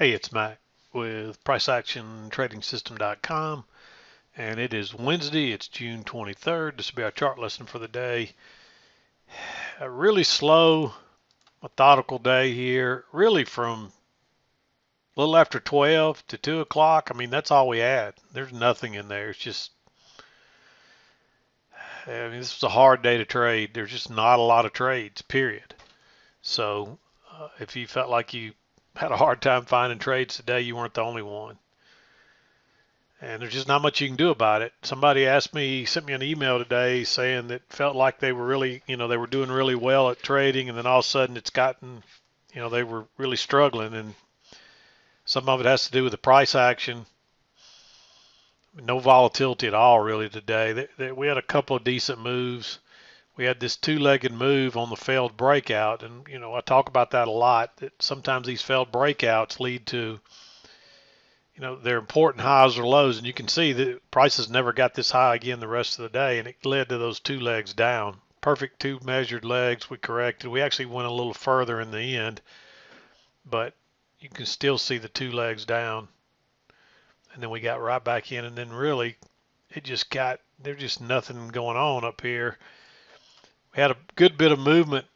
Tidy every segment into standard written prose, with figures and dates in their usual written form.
Hey, it's Mac with PriceActionTradingSystem.com, and it is Wednesday. It's June 23rd. This will be our chart lesson for the day. A really slow, methodical day here, really from a little after 12 to 2 o'clock. I mean, that's all we had. There's nothing in there. It's just, I mean, this was a hard day to trade. There's just not a lot of trades, period. So if you felt like you had a hard time finding trades today, you weren't the only one. And there's just not much you can do about it. Somebody sent me an email today saying that felt like they were really, they were doing really well at trading, and then all of a sudden it's gotten, they were really struggling, and some of it has to do with the price action. No volatility at all really today. We had a couple of decent moves. We had this two-legged move on the failed breakout, and I talk about that a lot. That sometimes these failed breakouts lead to they're important highs or lows, and you can see that prices never got this high again the rest of the day, and it led to those two legs down. Perfect two measured legs. We corrected. We actually went a little further in the end, but you can still see the two legs down. And then we got right back in, and then really there's just nothing going on up here. We had a good bit of movement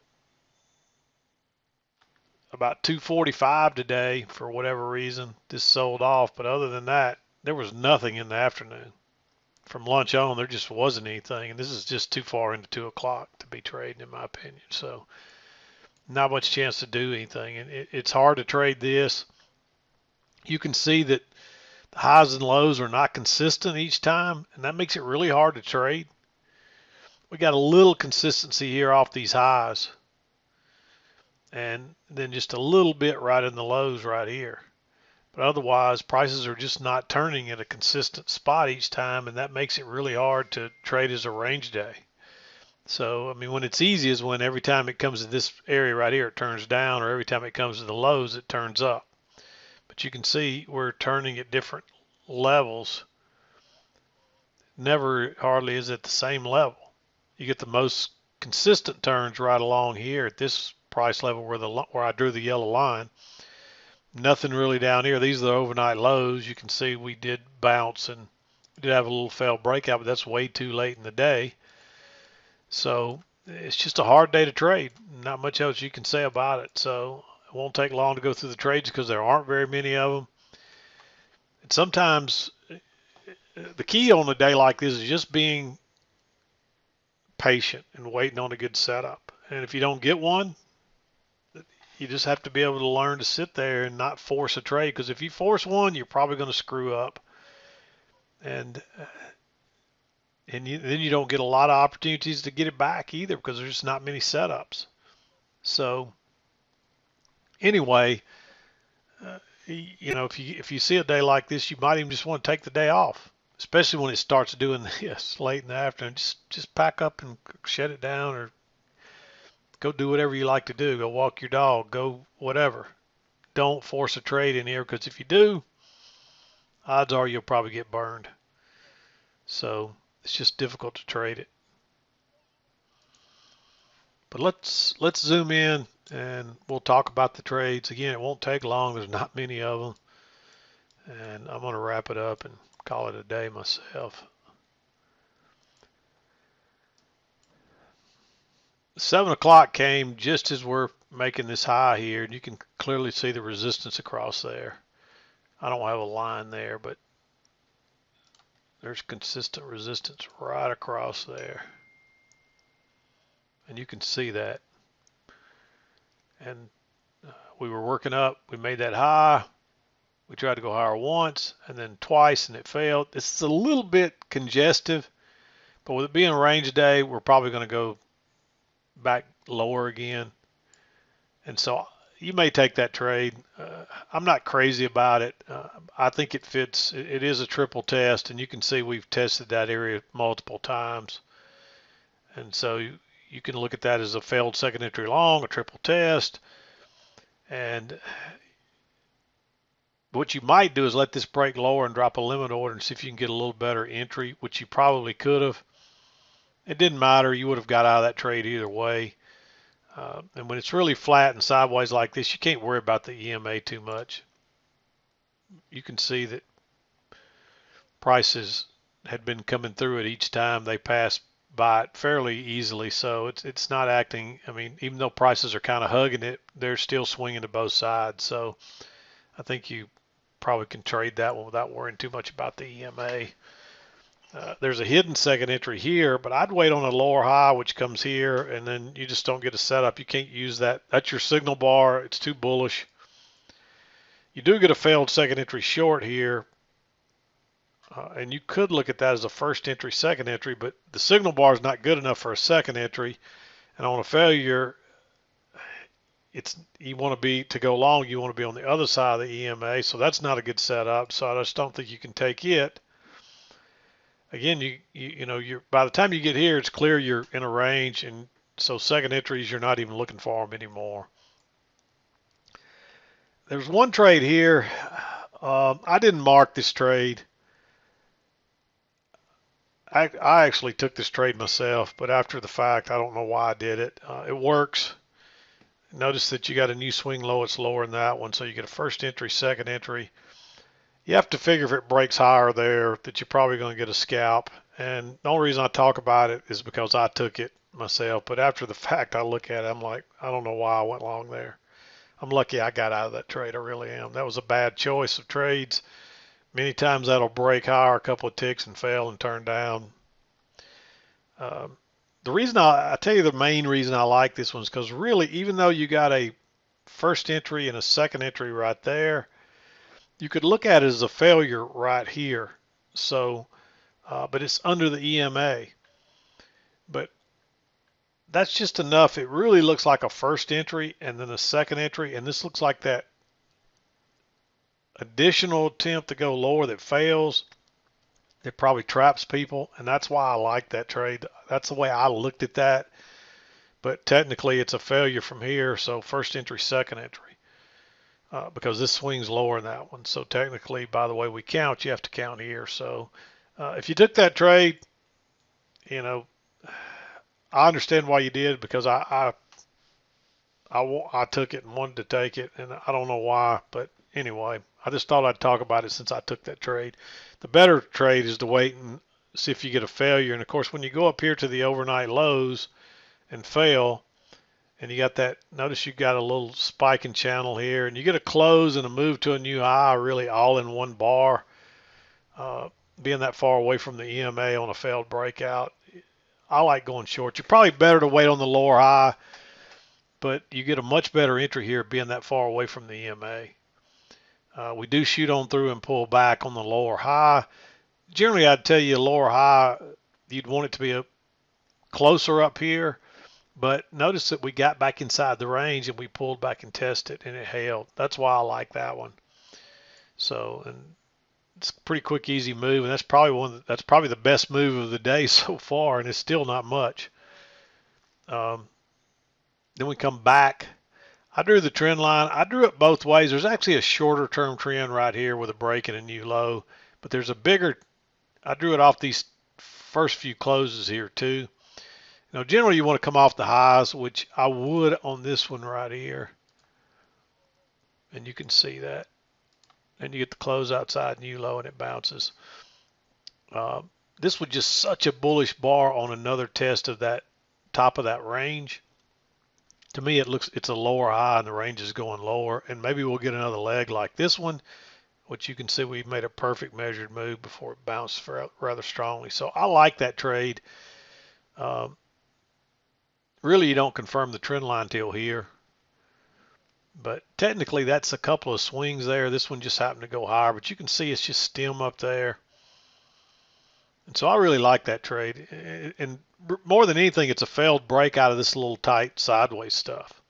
about 2:45 today for whatever reason. This sold off, but other than that, there was nothing in the afternoon. From lunch on, there just wasn't anything, and this is just too far into 2 o'clock to be trading, in my opinion. So, not much chance to do anything, and it's hard to trade this. You can see that the highs and lows are not consistent each time, and that makes it really hard to trade. We got a little consistency here off these highs, and then just a little bit right in the lows right here. But otherwise, prices are just not turning at a consistent spot each time, and that makes it really hard to trade as a range day. So, I mean, when it's easy is when every time it comes to this area right here, it turns down, or every time it comes to the lows, it turns up. But you can see we're turning at different levels. Never hardly is at the same level. You get the most consistent turns right along here at this price level where I drew the yellow line. Nothing really down here. These are the overnight lows. You can see we did bounce and we did have a little failed breakout, but that's way too late in the day. So it's just a hard day to trade. Not much else you can say about it. So it won't take long to go through the trades because there aren't very many of them. And sometimes the key on a day like this is just being patient and waiting on a good setup. And if you don't get one, you just have to be able to learn to sit there and not force a trade, because if you force one, you're probably going to screw up. And then you don't get a lot of opportunities to get it back either, because there's just not many setups. So anyway, if you see a day like this, you might even just want to take the day off, especially when it starts doing this late in the afternoon. Just pack up and shut it down, or go do whatever you like to do. Go walk your dog. Go whatever. Don't force a trade in here, because if you do, odds are you'll probably get burned. So it's just difficult to trade it. But let's zoom in and we'll talk about the trades. Again, it won't take long. There's not many of them. And I'm going to wrap it up and call it a day myself. 7 o'clock came just as we're making this high here, and you can clearly see the resistance across there. I don't have a line there, but there's consistent resistance right across there. And you can see that. And we were working up. We made that high. We tried to go higher once and then twice, and it failed. This is a little bit congestive, but with it being a range day, we're probably going to go back lower again. And so you may take that trade. I'm not crazy about it. I think it fits. It is a triple test, and you can see we've tested that area multiple times. And so you can look at that as a failed second entry long, a triple test. And what you might do is let this break lower and drop a limit order and see if you can get a little better entry, which you probably could have. It didn't matter. You would have got out of that trade either way. And when it's really flat and sideways like this, you can't worry about the EMA too much. you can see that prices had been coming through it each time they passed by it fairly easily. So it's not acting. I mean, even though prices are kind of hugging it, they're still swinging to both sides. So I think you probably can trade that one without worrying too much about the EMA. There's a hidden second entry here, but I'd wait on a lower high, which comes here, and then you just don't get a setup. You can't use that. That's your signal bar. It's too bullish. You do get a failed second entry short here, and you could look at that as a first entry, second entry, but the signal bar is not good enough for a second entry. And on a failure, you want to be to go long. You want to be on the other side of the EMA, so that's not a good setup. So I just don't think you can take it. Again, you're by the time you get here, it's clear you're in a range, and so second entries you're not even looking for them anymore. There's one trade here. I didn't mark this trade. I actually took this trade myself, but after the fact, I don't know why I did it. It works. Notice that you got a new swing low. It's lower than that one, so you get a first entry, second entry. You have to figure if it breaks higher there that you're probably going to get a scalp. And the only reason I talk about it is because I took it myself. But after the fact, I look at it, I'm like, I don't know why I went long there. I'm lucky I got out of that trade. I really am. That was a bad choice of trades. Many times that'll break higher a couple of ticks and fail and turn down. The reason I tell you the main reason I like this one is because really, even though you got a first entry and a second entry right there, you could look at it as a failure right here. So, but it's under the EMA. But that's just enough. It really looks like a first entry and then a second entry, and this looks like that additional attempt to go lower that fails. It probably traps people, and that's why I like that trade. That's the way I looked at that. But technically, it's a failure from here, so first entry, second entry. Because this swings lower than that one. So technically, by the way we count, you have to count here. So if you took that trade, I understand why you did, because I took it and wanted to take it, and I don't know why, but anyway, I just thought I'd talk about it since I took that trade. The better trade is to wait and see if you get a failure. And of course, when you go up here to the overnight lows and fail, and you got that, notice you got a little spiking channel here, and you get a close and a move to a new high, really all in one bar, being that far away from the EMA on a failed breakout. I like going short. You're probably better to wait on the lower high, but you get a much better entry here being that far away from the EMA. We do shoot on through and pull back on the lower high. Generally, I'd tell you a lower high, you'd want it to be a closer up here. But notice that we got back inside the range and we pulled back and tested and it held. That's why I like that one. So, and it's a pretty quick, easy move, and that's probably the best move of the day so far, and it's still not much. Then we come back. I drew the trend line. I drew it both ways. There's actually a shorter term trend right here with a break and a new low, but there's a bigger. I drew it off these first few closes here too. Generally you want to come off the highs, which I would on this one right here. And you can see that. And you get the close outside new low and it bounces. This was just such a bullish bar on another test of that top of that range. To me, it's a lower high and the range is going lower. And maybe we'll get another leg like this one, which you can see we made a perfect measured move before it bounced rather strongly. So I like that trade. Really, you don't confirm the trend line till here. But technically, that's a couple of swings there. This one just happened to go higher, but you can see it's just stem up there. And so I really like that trade. And more than anything, it's a failed break out of this little tight sideways stuff.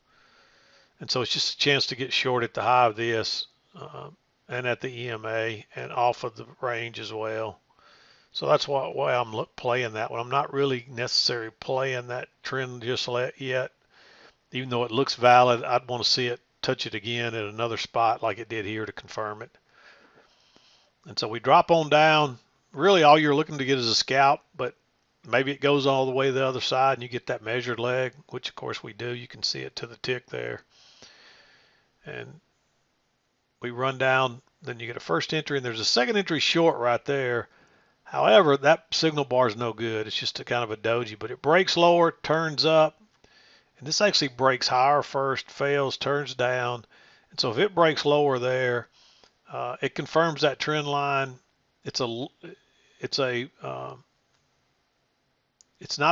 And so it's just a chance to get short at the high of this and at the EMA and off of the range as well. So that's why I'm playing that one. I'm not really necessarily playing that trend just yet. Even though it looks valid, I'd want to see it touch it again at another spot like it did here to confirm it. And so we drop on down. Really all you're looking to get is a scalp, but maybe it goes all the way to the other side and you get that measured leg, which of course we do. You can see it to the tick there. And we run down then you get a first entry, and there's a second entry short right there. However, that signal bar is no good. It's just a kind of a doji, but it breaks lower, turns up, and this actually breaks higher first, fails, turns down. And so if it breaks lower there, it confirms that trend line. It's not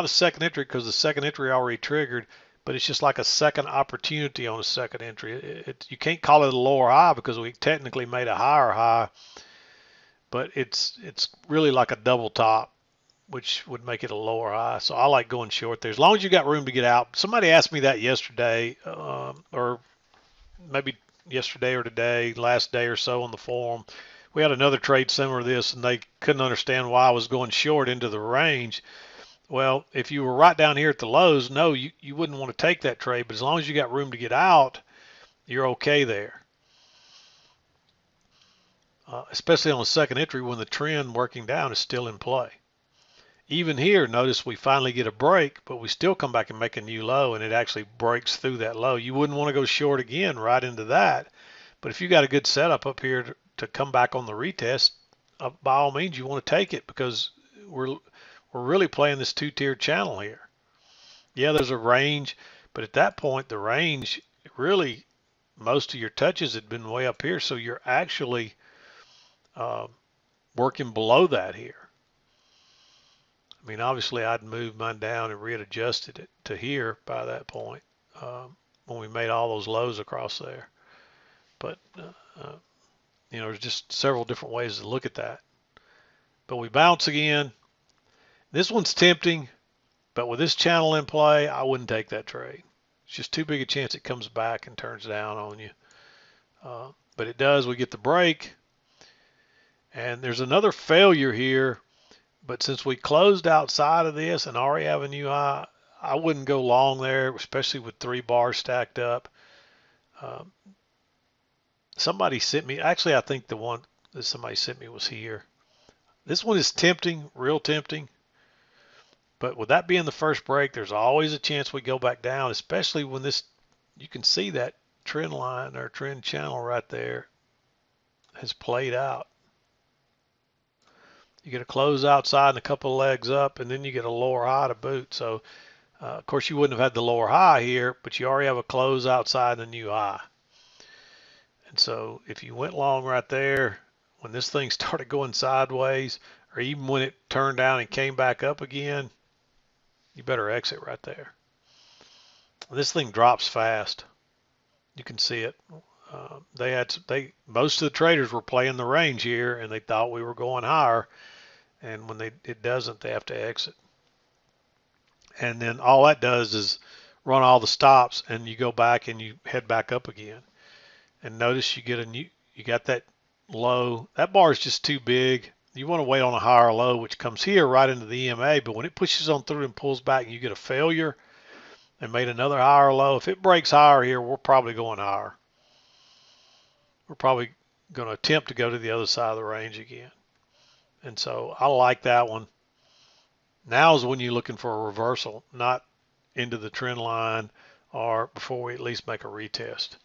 a second entry because the second entry already triggered, but it's just like a second opportunity on a second entry. You can't call it a lower high because we technically made a higher high, but it's really like a double top, which would make it a lower high. So I like going short there as long as you got room to get out. Somebody asked me that yesterday, or maybe yesterday or today, last day or so on the forum. We had another trade similar to this, and they couldn't understand why I was going short into the range. Well, if you were right down here at the lows, no, you wouldn't want to take that trade, but as long as you got room to get out, you're okay there. Especially on the second entry when the trend working down is still in play. Even here, notice we finally get a break, but we still come back and make a new low, and it actually breaks through that low. You wouldn't want to go short again right into that, but if you got a good setup up here to come back on the retest, by all means, you want to take it because we're really playing this two-tiered channel here. Yeah, there's a range, but at that point, the range, really, most of your touches had been way up here, so you're actually working below that here. I mean, obviously, I'd moved mine down and readjusted it to here by that point when we made all those lows across there. But, you know, there's just several different ways to look at that. But we bounce again. This one's tempting, but with this channel in play, I wouldn't take that trade. It's just too big a chance it comes back and turns down on you. But it does. We get the break. And there's another failure here. But since we closed outside of this and already have a new high, I wouldn't go long there, especially with 3 bars stacked up. Somebody sent me, actually I think the one that somebody sent me was here. This one is tempting, real tempting. But with that being the first break, there's always a chance we go back down, especially when this, you can see that trend line or trend channel right there has played out. You get a close outside and a couple of legs up, and then you get a lower high to boot. So, of course, you wouldn't have had the lower high here, but you already have a close outside and a new high. And so if you went long right there, when this thing started going sideways, or even when it turned down and came back up again, you better exit right there. This thing drops fast. You can see it. Most of the traders were playing the range here, and they thought we were going higher. And when it doesn't, they have to exit. And then all that does is run all the stops, and you go back and you head back up again. And notice you got that low. That bar is just too big. You want to wait on a higher low, which comes here right into the EMA. But when it pushes on through and pulls back, and you get a failure and made another higher low, if it breaks higher here, we're probably going higher. We're probably going to attempt to go to the other side of the range again. And so I like that one. Now is when you're looking for a reversal, not into the trend line or before we at least make a retest.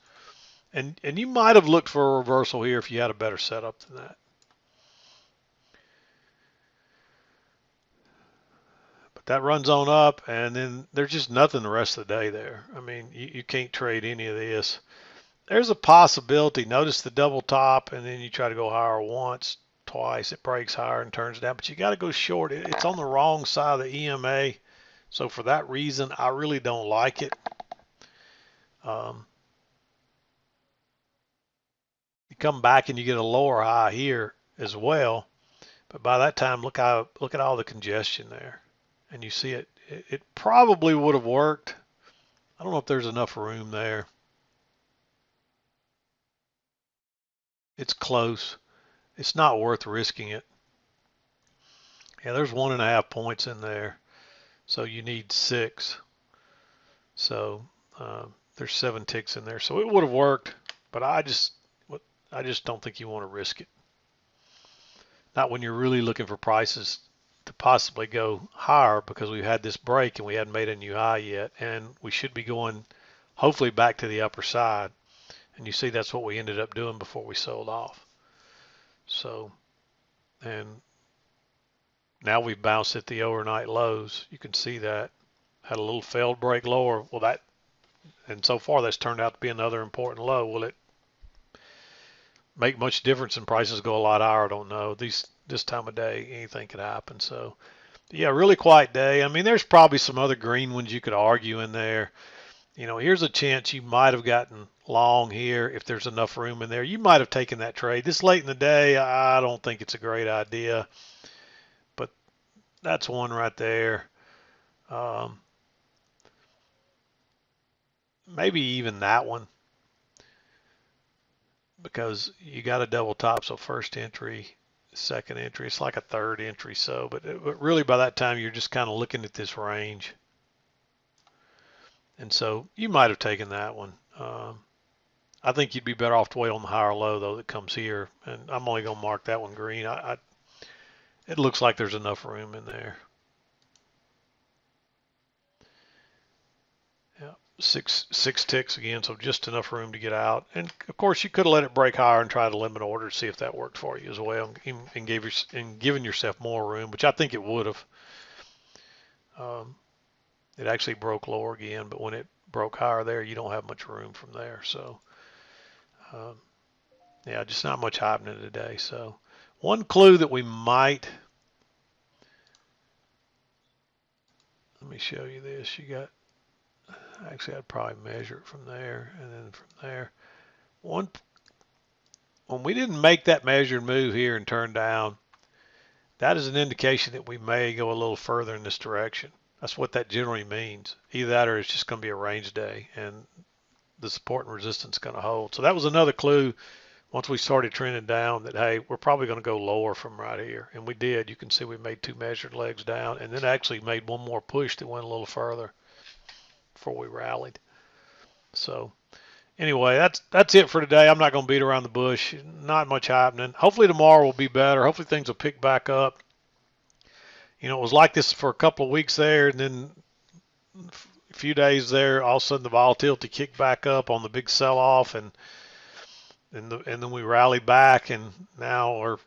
And you might have looked for a reversal here if you had a better setup than that. But that runs on up, and then there's just nothing the rest of the day there. I mean, you can't trade any of this. There's a possibility. Notice the double top, and then you try to go higher once, twice. It breaks higher and turns down, but you got to go short. It's on the wrong side of the EMA. So for that reason, I really don't like it. You come back and you get a lower high here as well, but by that time, look at all the congestion there, and you see it probably would have worked. I don't know if there's enough room there. It's close. It's not worth risking it. Yeah, there's 1.5 points in there, so you need 6. So there's 7 ticks in there, so it would have worked, but I just don't think you want to risk it. Not when you're really looking for prices to possibly go higher, because we've had this break and we hadn't made a new high yet, and we should be going hopefully back to the upper side. And you see that's what we ended up doing before we sold off. So, and now we've bounced at the overnight lows. You can see that had a little failed break lower. Well, that, and so far that's turned out to be another important low. Will it make much difference and prices go a lot higher? I don't know. This time of day, anything could happen. So, yeah, really quiet day. I mean, there's probably some other green ones you could argue in there. You know, here's a chance you might have gotten long here if there's enough room in there. You might have taken that trade. This late in the day, I don't think it's a great idea, but that's one right there. Um, maybe even that one because you got a double top. So first entry, second entry, it's like a third entry. So, but really by that time, you're just kind of looking at this range. And so you might have taken that one. I think you'd be better off to wait on the higher low though that comes here, and I'm only going to mark that one green. It looks like there's enough room in there. Yeah, six ticks again, so just enough room to get out. And of course, you could have let it break higher and try to limit order to see if that worked for you as well, and giving yourself more room, which I think it would have. It actually broke lower again, but when it broke higher there, you don't have much room from there. So. Yeah, just not much happening today. So one clue that we might, let me show you this. You got, actually I'd probably measure it from there and then from there. When we didn't make that measured move here and turn down, that is an indication that we may go a little further in this direction. That's what that generally means. Either that or it's just going to be a range day and the support and resistance is going to hold. So that was another clue once we started trending down that, hey, we're probably going to go lower from right here. And we did. You can see we made two measured legs down and then actually made one more push that went a little further before we rallied. So anyway, that's it for today. I'm not going to beat around the bush. Not much happening. Hopefully tomorrow will be better. Hopefully things will pick back up. You know, it was like this for a couple of weeks there, and then a few days there, all of a sudden the volatility kicked back up on the big sell-off, and then we rallied back, and now we're,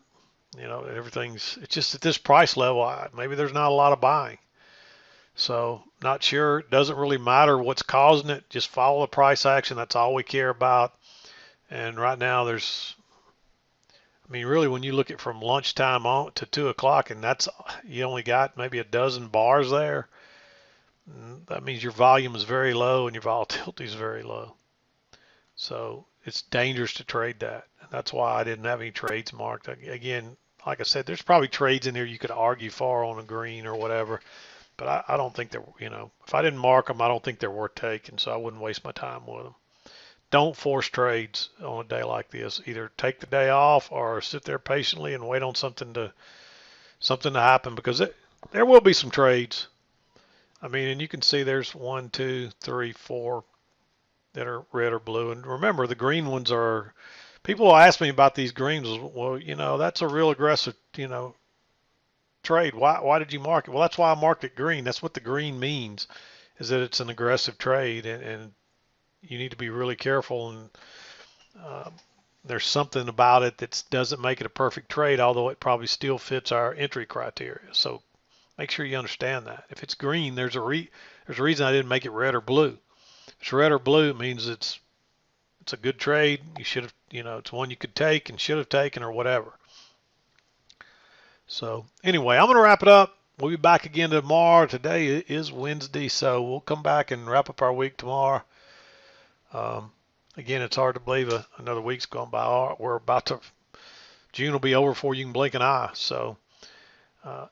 you know, it's just at this price level, maybe there's not a lot of buying. So not sure. It doesn't really matter what's causing it. Just follow the price action. That's all we care about. And right now I mean, really, when you look at from lunchtime on to 2 o'clock, and you only got maybe a dozen bars there, that means your volume is very low and your volatility is very low. So it's dangerous to trade that. And that's why I didn't have any trades marked. Again, like I said, there's probably trades in there you could argue for on a green or whatever, but I don't think they're, you know, if I didn't mark them, I don't think they're worth taking, so I wouldn't waste my time with them. Don't force trades on a day like this. Either take the day off or sit there patiently and wait on something to happen, because there will be some trades. I mean, and you can see there's 1, 2, 3, 4 that are red or blue. And remember, the green ones are, people will ask me about these greens. Well, you know, that's a real aggressive, you know, trade. Why did you mark it? Well, that's why I marked it green. That's what the green means, is that it's an aggressive trade, and you need to be really careful. And there's something about it that doesn't make it a perfect trade, although it probably still fits our entry criteria. So make sure you understand that. If it's green, there's a reason I didn't make it red or blue. If it's red or blue, it means it's a good trade. You should have, you know, it's one you could take and should have taken or whatever. So anyway, I'm going to wrap it up. We'll be back again tomorrow. Today is Wednesday, so we'll come back and wrap up our week tomorrow. Again, it's hard to believe another week's gone by. June will be over before you can blink an eye. So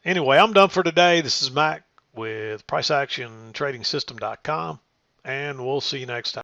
anyway, I'm done for today. This is Mac with PriceActionTradingSystem.com, and we'll see you next time.